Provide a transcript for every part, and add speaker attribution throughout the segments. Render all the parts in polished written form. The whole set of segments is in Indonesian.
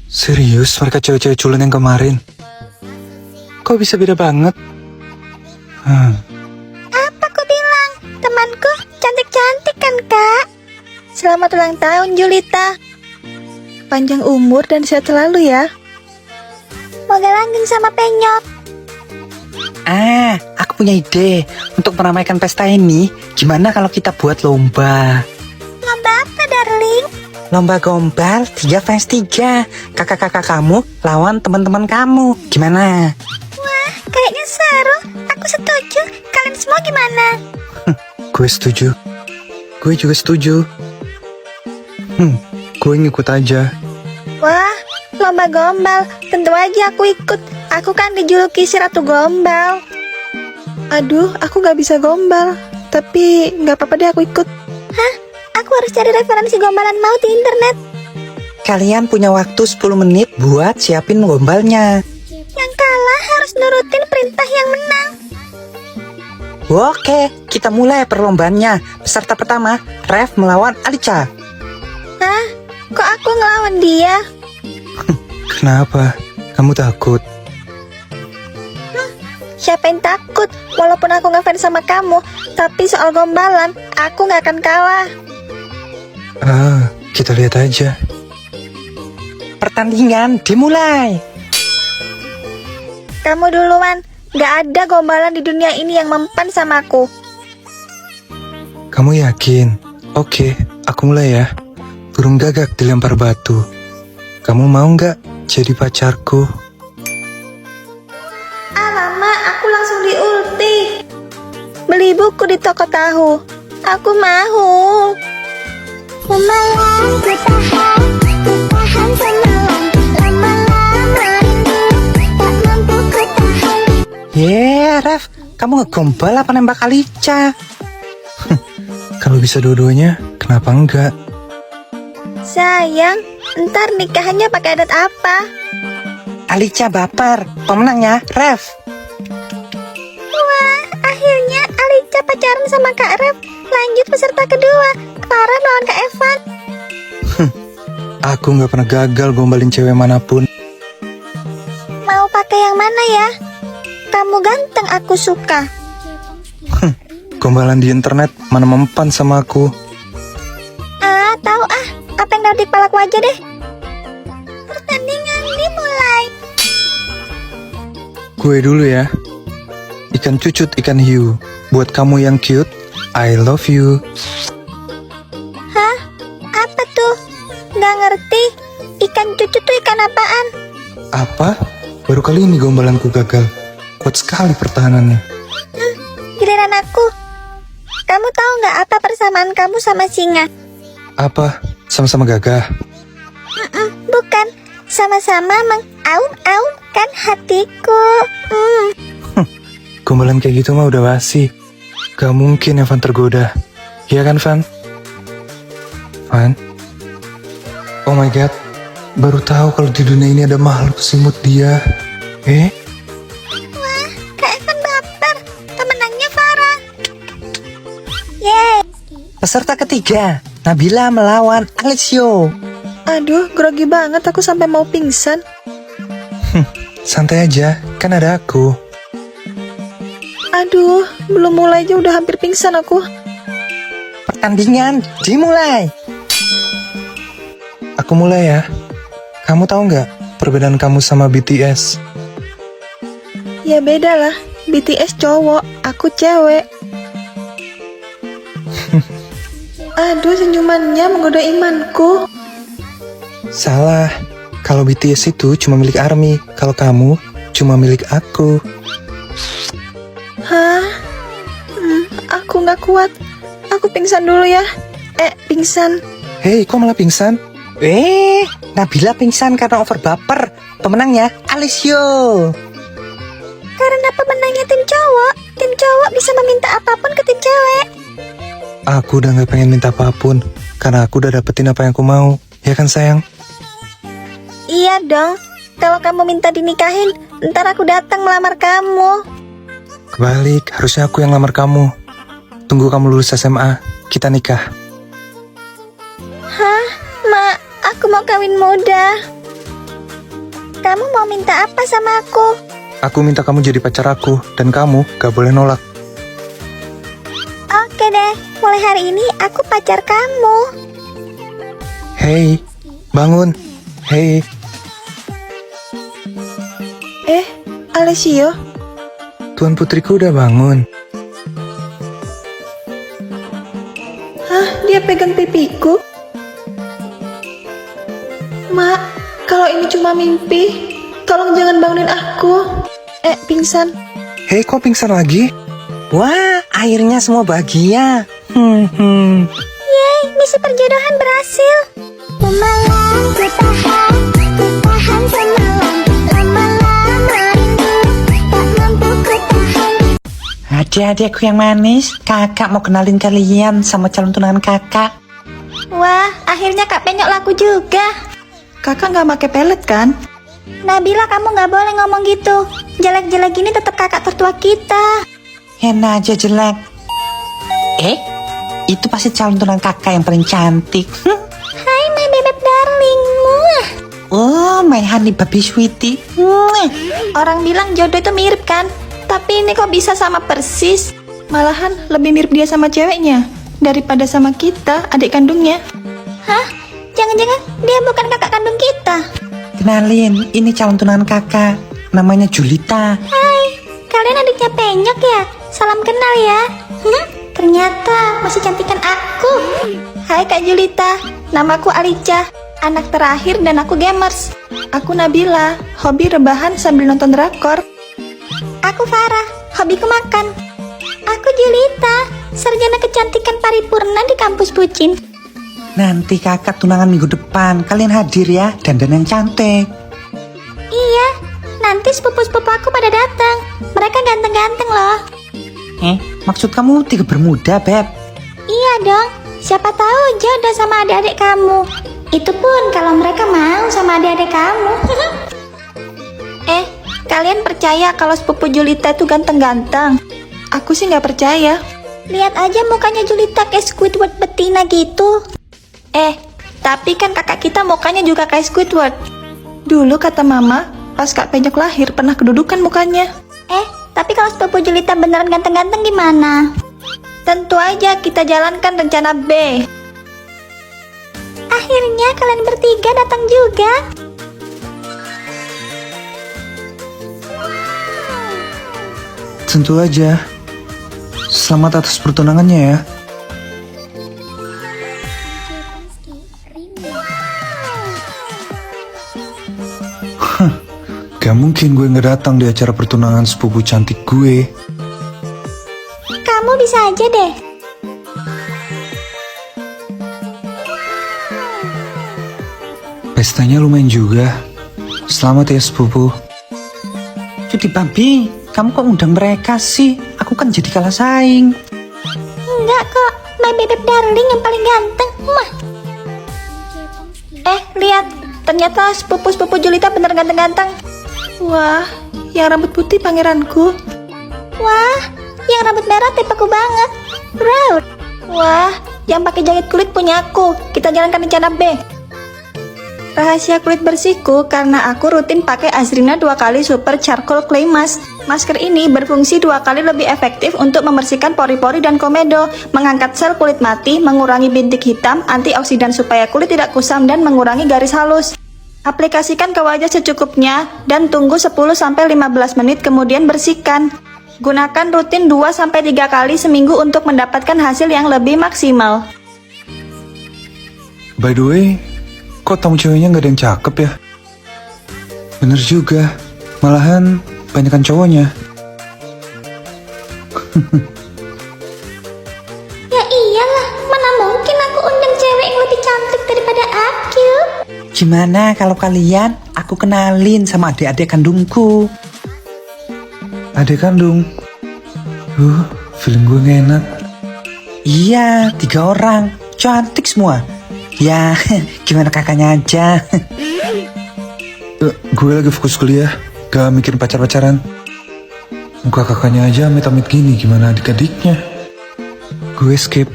Speaker 1: Serius mereka cewek-cewek culun yang kemarin? Kok bisa beda banget?
Speaker 2: Apa ku bilang? Temanku cantik-cantik kan, Kak? Selamat ulang tahun, Julita. Panjang umur dan sehat selalu ya. Moga langgeng sama penyok.
Speaker 1: Aku punya ide. Untuk meramaikan pesta ini, gimana kalau kita buat lomba?
Speaker 2: Lomba apa, darling?
Speaker 1: Lomba gombal 3 vs 3. Kakak-kakak kamu lawan teman-teman kamu. Gimana?
Speaker 2: Wah, kayaknya seru. Aku setuju. Kalian semua gimana?
Speaker 1: Gue setuju. Gue juga setuju. Gue ngikut aja.
Speaker 2: Wah, lomba gombal. Tentu aja aku ikut. Aku kan dijuluki si Ratu Gombal. Aduh, aku gak bisa gombal. Tapi gak apa-apa deh, aku ikut. Hah? Aku harus cari referensi gombalan mau di internet.
Speaker 1: Kalian punya waktu 10 menit buat siapin gombalnya.
Speaker 2: Yang kalah harus nurutin perintah yang menang.
Speaker 1: Oke, kita mulai perlombaannya. Peserta pertama, Rev melawan Alica.
Speaker 2: Hah? Kok aku ngelawan dia?
Speaker 1: Kenapa? Kamu takut?
Speaker 2: Siapa yang takut? Walaupun aku ngefans sama kamu, tapi soal gombalan, aku gak akan kalah.
Speaker 1: Kita lihat aja. Pertandingan dimulai.
Speaker 2: Kamu duluan. Gak ada gombalan di dunia ini yang mempan sama aku.
Speaker 1: Kamu yakin? Oke, aku mulai ya. Burung gagak dilempar batu. Kamu mau nggak jadi pacarku?
Speaker 2: Alamak, aku langsung diulti. Beli buku di toko tahu. Aku mau. Semalam ku tahan semalam. Lama-lama rindu tak mampu ku tahan.
Speaker 1: Rev, kamu ngegombal apa nembak Alica? Kalau bisa dua-duanya, kenapa enggak?
Speaker 2: Sayang, ntar nikahannya pakai adat apa?
Speaker 1: Alica baper, pemenangnya Rev.
Speaker 2: Wah, akhirnya Alica pacaran sama Kak Rev. Lanjut peserta kedua, Clara melawan Kak Evan.
Speaker 1: Aku nggak pernah gagal gombalin cewek manapun.
Speaker 2: Mau pakai yang mana ya? Kamu ganteng, aku suka.
Speaker 1: Gombalan di internet mana mempan sama aku.
Speaker 2: Tahu apa yang ada di kepalaku aja deh. Pertandingan dimulai.
Speaker 1: Gue dulu ya. Ikan cucut, ikan hiu. Buat kamu yang cute, I love you.
Speaker 2: Hah? Apa tuh? Gak ngerti. Ikan cucu tuh ikan apaan?
Speaker 1: Apa? Baru kali ini gombalanku gagal. Kuat sekali pertahanannya.
Speaker 2: Giliran aku. Kamu tahu nggak apa persamaan kamu sama singa?
Speaker 1: Apa? Sama-sama gagah?
Speaker 2: Bukan. Sama-sama mengaum-aumkan hatiku.
Speaker 1: Gombalan kayak gitu mah udah basi. Gak mungkin Evan tergoda. Iya kan, Van? Van? Oh my god. Baru tahu kalau di dunia ini ada makhluk semut dia.
Speaker 2: Wah, Kak Evan baper. Pemenangnya Farah. Yeay.
Speaker 1: Peserta ketiga, Nabila melawan Alessio.
Speaker 2: Aduh, grogi banget aku sampai mau pingsan.
Speaker 1: Santai aja, kan ada aku.
Speaker 2: Aduh, belum mulai aja udah hampir pingsan aku.
Speaker 1: Pertandingan dimulai. Aku mulai ya. Kamu tahu nggak perbedaan kamu sama BTS?
Speaker 2: Ya beda lah, BTS cowok, aku cewek. Aduh, senyumannya menggoda imanku.
Speaker 1: Salah. Kalau BTS itu cuma milik ARMY. Kalau kamu cuma milik aku.
Speaker 2: Hah? Aku nggak kuat. Aku pingsan dulu ya. Pingsan.
Speaker 1: Hei, kok malah pingsan? Nabila pingsan karena over baper. Pemenangnya Alessio.
Speaker 2: Karena pemenangnya tim cowok. Tim cowok bisa meminta apapun ke tim cewek.
Speaker 1: Aku udah gak pengen minta apapun. Karena aku udah dapetin apa yang aku mau. Ya kan sayang?
Speaker 2: Iya dong. Kalau kamu minta dinikahin, ntar aku datang melamar kamu.
Speaker 1: Kebalik, harusnya aku yang lamar kamu. Tunggu kamu lulus SMA, kita nikah.
Speaker 2: Hah? Mak, aku mau kawin muda. Kamu mau minta apa sama aku?
Speaker 1: Aku minta kamu jadi pacar aku, dan kamu gak boleh nolak.
Speaker 2: Oke deh, mulai hari ini aku pacar kamu.
Speaker 1: Hei, bangun. Hei,
Speaker 2: Alessio,
Speaker 1: Tuan putriku udah bangun.
Speaker 2: hah, dia pegang pipiku? Mak, kalau ini cuma mimpi, tolong jangan bangunin aku. Pingsan.
Speaker 1: Hei, kok pingsan lagi?
Speaker 3: Wah, akhirnya semua bahagia.
Speaker 2: Yeay, misi perjodohan berhasil. Semalam ku tahan semalam. Lama-lama rindu, tak mampu ku tahan.
Speaker 3: Adik-adikku yang manis, kakak mau kenalin kalian sama calon tunangan kakak.
Speaker 2: Wah, akhirnya Kak Penyok laku juga. Kakak nggak pakai pelet kan? Nabila, kamu nggak boleh ngomong gitu. Jelek-jelek gini tetap kakak tertua kita.
Speaker 3: Enak aja jelek. Itu pasti calon tunangan kakak yang paling cantik.
Speaker 2: Hai my bebek darling. Muah.
Speaker 3: Oh, my honey baby sweetie.
Speaker 2: Orang bilang jodoh itu mirip kan? Tapi ini kok bisa sama persis? Malahan lebih mirip dia sama ceweknya daripada sama kita, adik kandungnya. Hah? Jangan-jangan dia bukan kakak kandung kita?
Speaker 3: Kenalin, ini calon tunangan kakak. Namanya Julita.
Speaker 2: Hai, kalian adiknya Penyok ya? Salam kenal ya. Ternyata masih cantikan aku. Hai Kak Julita, namaku Alicia, anak terakhir dan aku gamers. Aku Nabila, hobi rebahan sambil nonton drakor. Aku Farah, hobiku makan. Aku Julita, sarjana kecantikan paripurna di kampus bucin.
Speaker 3: Nanti kakak tunangan minggu depan. Kalian hadir ya, dandan yang cantik.
Speaker 2: Iya, nanti sepupu-sepupu aku pada datang. Mereka ganteng-ganteng loh.
Speaker 3: Maksud kamu tiga bermuda, Beb?
Speaker 2: Iya dong, siapa tahu jodoh sama adik-adik kamu. Itu pun kalau mereka mau sama adik-adik kamu. Kalian percaya kalau sepupu Julita itu ganteng-ganteng? Aku sih nggak percaya. Lihat aja mukanya Julita kayak Squidward betina gitu. Tapi kan kakak kita mukanya juga kayak Squidward. Dulu kata mama, pas Kak Penyok lahir pernah kedudukan mukanya. Tapi kalau sepupu Julita beneran ganteng-ganteng gimana? Tentu aja kita jalankan rencana B. Akhirnya kalian bertiga datang juga.
Speaker 1: Tentu aja. Selamat atas pertunangannya ya. Gak mungkin gue gak datang di acara pertunangan sepupu cantik gue.
Speaker 2: Kamu bisa aja deh.
Speaker 1: Pestanya lumayan juga. Selamat ya sepupu.
Speaker 3: Cuti babi, kamu kok undang mereka sih? Aku kan jadi kalah saing.
Speaker 2: Enggak kok, my bebek darling yang paling ganteng. Mah. Lihat, ternyata sepupu-sepupu Julita bener ganteng-ganteng. Wah, yang rambut putih pangeranku. Wah, yang rambut merah tipeku banget. Proud. Wah, yang pakai jahit kulit punya aku. Kita jalankan rencana B. Rahasia kulit bersihku karena aku rutin pakai Azrina 2 kali Super Charcoal Clay Mask. Masker ini berfungsi 2 kali lebih efektif untuk membersihkan pori-pori dan komedo, mengangkat sel kulit mati, mengurangi bintik hitam, antioksidan supaya kulit tidak kusam dan mengurangi garis halus. Aplikasikan ke wajah secukupnya dan tunggu 10-15 menit kemudian bersihkan. Gunakan rutin 2-3 kali seminggu untuk mendapatkan hasil yang lebih maksimal.
Speaker 1: By the way, kok tamu ceweknya gak ada yang cakep ya? Bener juga, malahan banyakan cowoknya.
Speaker 2: Ya iyalah, mana mungkin aku undang cewek yang lebih cantik daripada Akil.
Speaker 3: Gimana kalau kalian aku kenalin sama adik-adik kandungku?
Speaker 1: Adik kandung. Feeling gue gak enak.
Speaker 3: Iya, 3 orang, cantik semua. Ya, gimana kakaknya aja.
Speaker 1: Gue lagi fokus kuliah, gak mikirin pacar-pacaran. Muka kakaknya aja amit-amit gini, gimana adik-adiknya? Gue skip.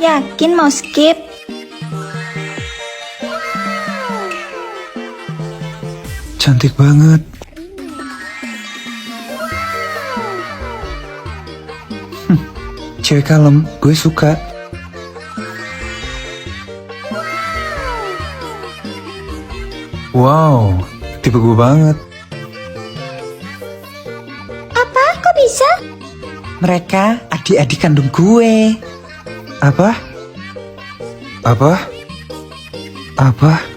Speaker 2: Yakin mau skip?
Speaker 1: cantik banget. Cewek kalem, gue suka. Wow, tipe gue banget.
Speaker 2: Apa? Kok bisa?
Speaker 3: Mereka adik-adik kandung gue.
Speaker 1: Apa? Apa? Apa?